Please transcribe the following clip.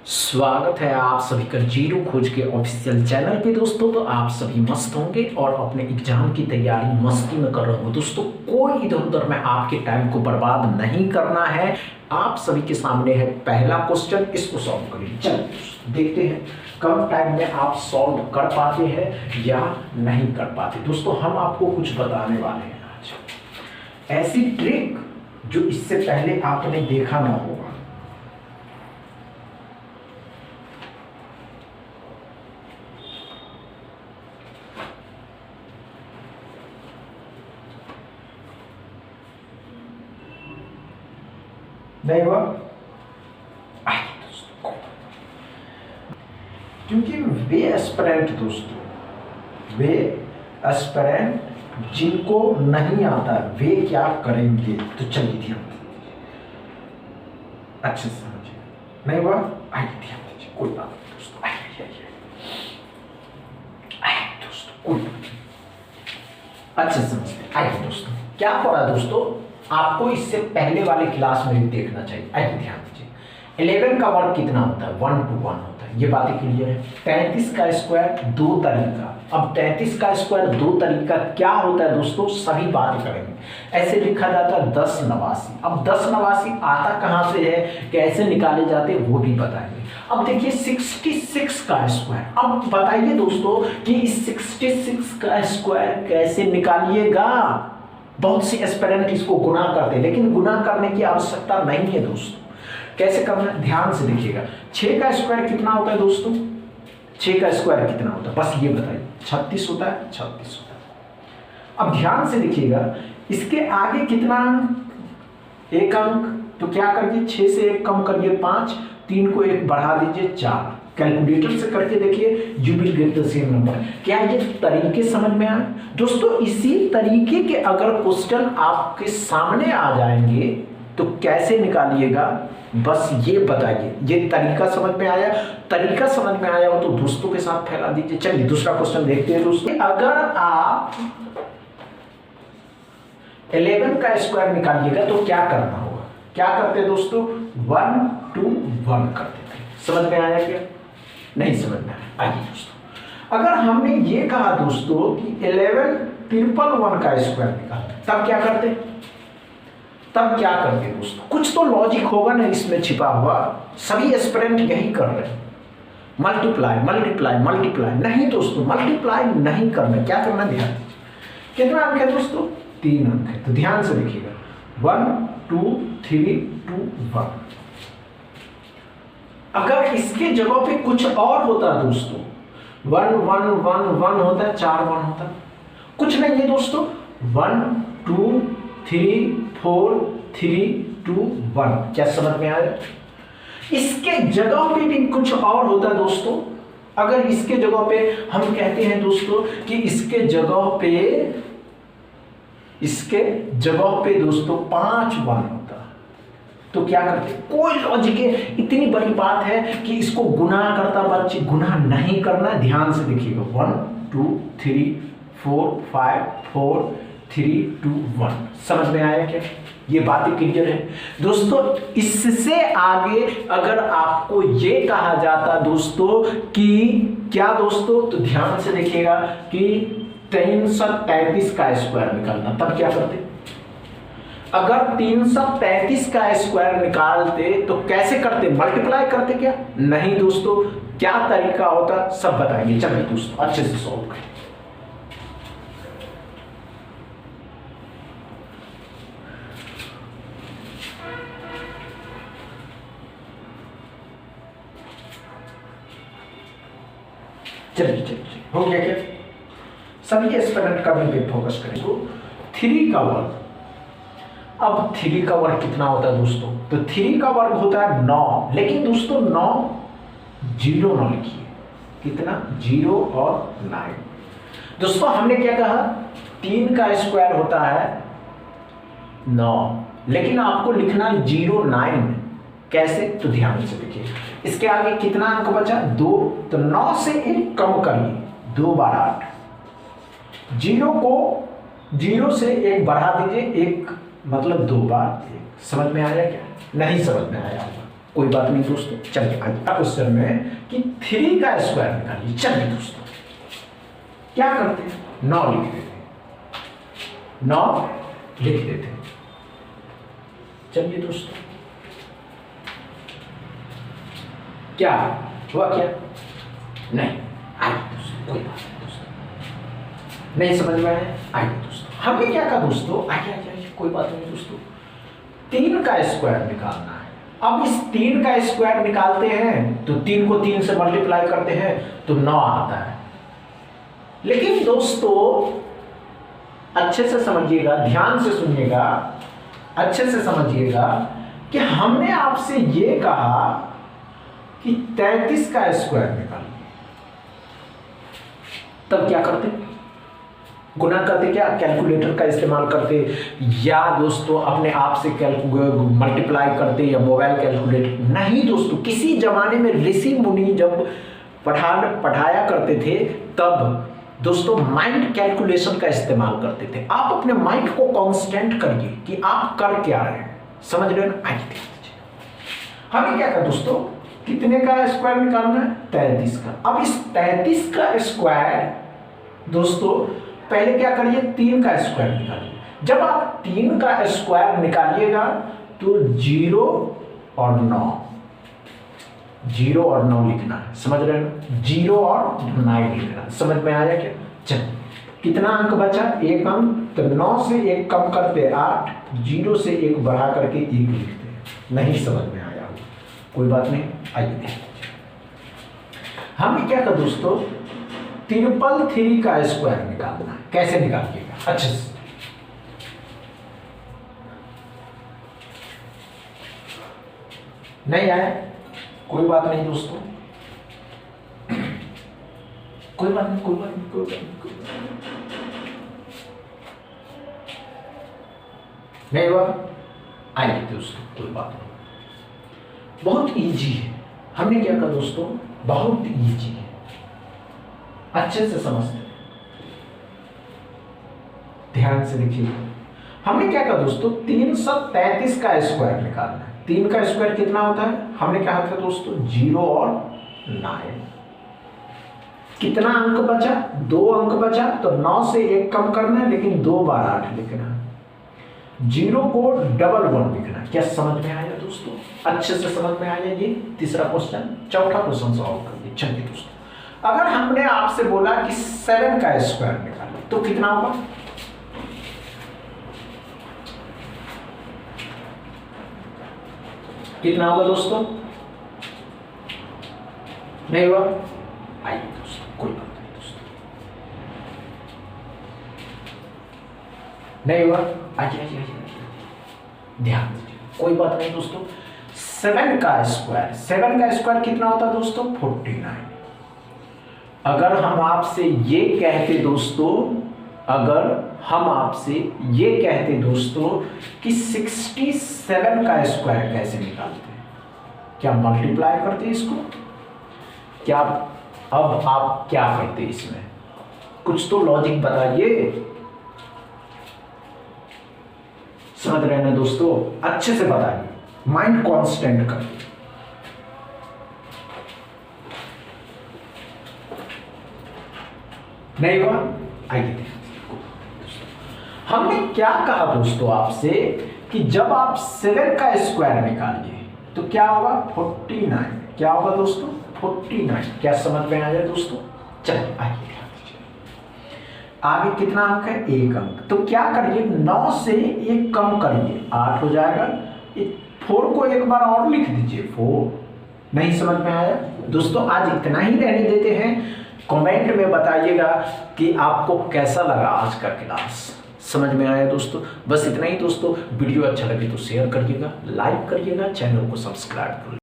स्वागत है आप सभी का जीरो खोज के ऑफिशियल चैनल पे दोस्तों। तो आप सभी मस्त होंगे और अपने एग्जाम की तैयारी मस्ती में कर रहे हो दोस्तों। कोई इधर उधर में आपके टाइम को बर्बाद नहीं करना है। आप सभी के सामने है पहला क्वेश्चन, इसको सॉल्व करिए। चलिए देखते हैं कम टाइम में आप सॉल्व कर पाते हैं या नहीं कर पाते। दोस्तों हम आपको कुछ बताने वाले हैं आज, ऐसी ट्रिक जो इससे पहले आपने देखा ना होगा। नहीं हुआ क्योंकि वे एस्पिरेंट दोस्तों, वे एस्पिरेंट जिनको नहीं आता वे क्या करेंगे। तो चलिए ध्यान दीजिए, अच्छे से समझिए। नहीं हुआ, आइए ध्यान दीजिए, कोई बात नहीं दोस्तों, आइए दोस्तों, कोई बात नहीं, अच्छे से समझिए। आइए दोस्तों, क्या पढ़ा दोस्तों, आपको इससे पहले वाले क्लास में भी देखना चाहिए। आइए ध्यान दीजिए, 11 का वर्ग कितना होता है, 1 to 1 होता है, ये बातें क्लियर है। 33 का स्क्वायर 2 तरीका। अब 33 का स्क्वायर 2 तरीका क्या होता है दोस्तों, सभी बातें करेंगे। ऐसे लिखा जाता है 10 नवासी। अब 10 नवासी आता कहाँ से है, कैसे निकाले जाते हैं वो भी बताएंगे। अब देखिए 66 का स्क्वायर। अब बताइए दोस्तों कि इस 66 का स्क्वायर कैसे निकालिएगा। बहुत सी एस्पिरेंट इसको गुना करते हैं, लेकिन गुना करने की आवश्यकता नहीं है दोस्तों। कैसे करना है, ध्यान से देखिएगा। 6 का स्क्वायर कितना होता है दोस्तों, 6 का स्क्वायर कितना होता है, बस ये बताइए। 36 होता है, 36 होता है। अब ध्यान से देखिएगा, इसके आगे कितना अंक, 1 अंक। तो क्या करिए, 6 से 1 कम करिए 5, 3 को 1 बढ़ा दीजिए 4। कैलकुलेटर से करके देखिए, you will get the same number. क्या ये तरीके समझ में आए दोस्तों। इसी तरीके के अगर क्वेश्चन आपके सामने आ जाएंगे तो कैसे निकालिएगा, बस ये बताइए। ये तरीका समझ में आया, तरीका समझ में आया हो तो दोस्तों के साथ फैला दीजिए। चलिए दूसरा क्वेश्चन देखते हैं दोस्तों। अगर आप 11 का स्क्वायर निकालिएगा तो क्या करना होगा, क्या करते दोस्तों, 1 to 1 करते थे। समझ में आया क्या, नहीं समझ में आया। आइए दोस्तों, अगर हमने ये कहा दोस्तों कि 11 ट्रिपल 1 का स्क्वायर निकालते, तब क्या करते, तब क्या करते दोस्तों। कुछ तो लॉजिक होगा ना इसमें छिपा हुआ। सभी एस्पिरेंट यही कर रहे हैं, मल्टीप्लाई मल्टीप्लाई मल्टीप्लाई। नहीं दोस्तों, मल्टीप्लाई नहीं करना, क्या करना, ध्यान दीजिए। कितना अंक है दोस्तों, 3 अंक है। तो ध्यान से देखिएगा, 1 2 3 2 1। अगर इसके जगह पे कुछ और होता दोस्तों, 1 1 1 1 होता है, 4 1 होता है, कुछ नहीं है दोस्तों। 1 2 3 4 3 2 1। क्या समझ में आया। इसके जगह पे भी कुछ और होता है दोस्तों। अगर इसके जगह पे हम कहते हैं दोस्तों कि इसके जगह पे दोस्तों 5 1 होता, तो क्या करते, कोई लॉजिक है। इतनी बड़ी बात है कि इसको गुना करता बच्चे, गुना नहीं करना। ध्यान से देखिएगा, 1 2 3 4 5 4 3 2 1। समझ में आया क्या, ये बातें क्लियर है दोस्तों। इससे आगे अगर आपको ये कहा जाता दोस्तों कि क्या दोस्तों, तो ध्यान से देखिएगा कि 333 का स्क्वायर निकालना, तब क्या करते। अगर 333 का स्क्वायर निकालते तो कैसे करते, मल्टीप्लाई करते क्या, नहीं दोस्तों। क्या तरीका होता, सब बताएंगे। चलिए दोस्तों अच्छे से सॉल्व करें। चलिए हो गया क्या, सभी एस्पिरेंट का भी फोकस करें। तो 3 का वर्ग, अब 3 का वर्ग कितना होता है दोस्तों, तो 3 का वर्ग होता है 9। लेकिन दोस्तों 9 0 न लिखिए, कितना, 0 और 9। दोस्तों हमने क्या कहा, 3 का स्क्वायर होता है 9, लेकिन आपको लिखना है 0 9। कैसे, तो ध्यान से देखिए, इसके आगे कितना अंक बचा, 2। तो 9 से 1 कम करिए, 2 बार 8। 0 से 1 बढ़ा दीजिए, 1 मतलब 2 बार 1। समझ में आया क्या, नहीं समझ में आया होगा, कोई बात नहीं दोस्तों। चलिए अगला क्वेश्चन में कि 3 का स्क्वायर निकालिए। चलिए दोस्तों क्या करते हैं, 9 लिख देते हैं, 9 लिख देते हैं। चलिए दोस्तों क्या हुआ, क्या नहीं, आइए दोस्तों, कोई बात नहीं दोस्तों, नहीं समझ में आया, आइए दोस्तों हमने क्या कहा दोस्तों, आइए आइए, कोई बात नहीं दोस्तों, 3 का स्क्वायर निकालना है। अब इस 3 का स्क्वायर निकालते हैं तो 3 को 3 से मल्टीप्लाई करते हैं तो 9 आता है। लेकिन दोस्तों अच्छे से समझिएगा, ध्यान से सुनिएगा, अच्छे से समझिएगा कि हमने आपसे ये कहा कि 33 का स्क्वायर निकालिए। तब क्या करते, गुना करते, क्या कैलकुलेटर का इस्तेमाल करते, या दोस्तों अपने आप से मल्टीप्लाई करते, या मोबाइल कैलकुलेटर। नहीं दोस्तों, किसी जमाने में ऋषि मुनि जब पढ़ाया करते थे तब दोस्तों माइंड कैलकुलेशन का इस्तेमाल करते थे। आप अपने माइंड को कांस्टेंट करिए कि आप कर क्या रहे हैं, समझ रहे हैं। आइए देख लीजिए, हमें क्या कहा दोस्तों, कितने का स्क्वायर निकालना है, 33 का। अब इस 33 का स्क्वायर दोस्तों पहले क्या करिए, 3 का स्क्वायर निकालिए। जब आप 3 का स्क्वायर निकालिएगा तो 0 और 9, 0 और 9 लिखना है, समझ रहे हैं, 0 और 9 लिखना, समझ में आया क्या। चलिए कितना अंक बचा, 1 अंक, तो 9 से 1 कम करते 8, 0 से 1 बढ़ा करके 1 लिखते हैं। नहीं समझ में आया, कोई बात नहीं, आइए देखिए हमने क्या कहा दोस्तों, 333 का स्क्वायर निकालना है। कैसे निकालिएगा, अच्छे से नहीं आया, कोई बात नहीं दोस्तों, कोई बात नहीं, कोई बात नहीं, कोई बात नहीं, कोई बात नहीं हुआ, आइए दोस्तों, कोई बात नहीं, बहुत इजी है। हमने क्या कहा दोस्तों, बहुत इजी है, अच्छे से समझते हैं, ध्यान से देखिए। हमने क्या कहा दोस्तों, 333 का स्क्वायर निकालना है। 3 का स्क्वायर कितना होता है, हमने कहा था दोस्तों 0 और 9। कितना अंक बचा, 2 अंक बचा, तो 9 से 1 कम करना है, लेकिन 2 बार 8 लिखना है, 0 को 1 लिखना है। क्या समझ में आया दोस्तों, अच्छे से समझ में आया। ये तीसरा क्वेश्चन, चौथा क्वेश्चन सॉल्व करिए। चलिए दोस्तों, अगर हमने आपसे बोला कि 7 का स्क्वायर निकालिए तो कितना होगा, कितना होगा दोस्तों, नहीं हुआ, आइए दोस्तों, कोई बात नहीं दोस्तों, नहीं हुआ, आइए आइए आइए, ध्यान दीजिए, कोई बात नहीं दोस्तों। 7 का स्क्वायर कितना होता है दोस्तों, 49। अगर हम आपसे ये कहते दोस्तों, अगर हम आपसे ये कहते दोस्तों कि 67 का स्क्वायर कैसे निकालते हैं, क्या मल्टीप्लाई करते हैं इसको, क्या अब आप क्या करते इसमें, कुछ तो लॉजिक बताइए, समझ रहे हैं ना दोस्तों, अच्छे से बताइए, माइंड कांस्टेंट करिए। नहीं हुआ, आइए देखिए, हमने क्या कहा दोस्तों आपसे कि जब आप 7 का स्क्वायर निकालिए तो क्या होगा, 49। क्या होगा दोस्तों, 49। क्या समझ में आया दोस्तों। चलिए आइए ध्यान दीजिए, आगे कितना अंक है, 1 अंक, तो क्या करिए, 9 से 1 कम करिए, 8 हो जाएगा। 4 को एक बार और लिख दीजिए, 4। नहीं समझ में आया दोस्तों, आज इतना ही रहने देते हैं। कमेंट में बताइएगा कि आपको कैसा लगा आज का क्लास, समझ में आया दोस्तों। बस इतना ही दोस्तों, वीडियो अच्छा लगे तो शेयर करिएगा, लाइक करिएगा, चैनल को सब्सक्राइब करिएगा।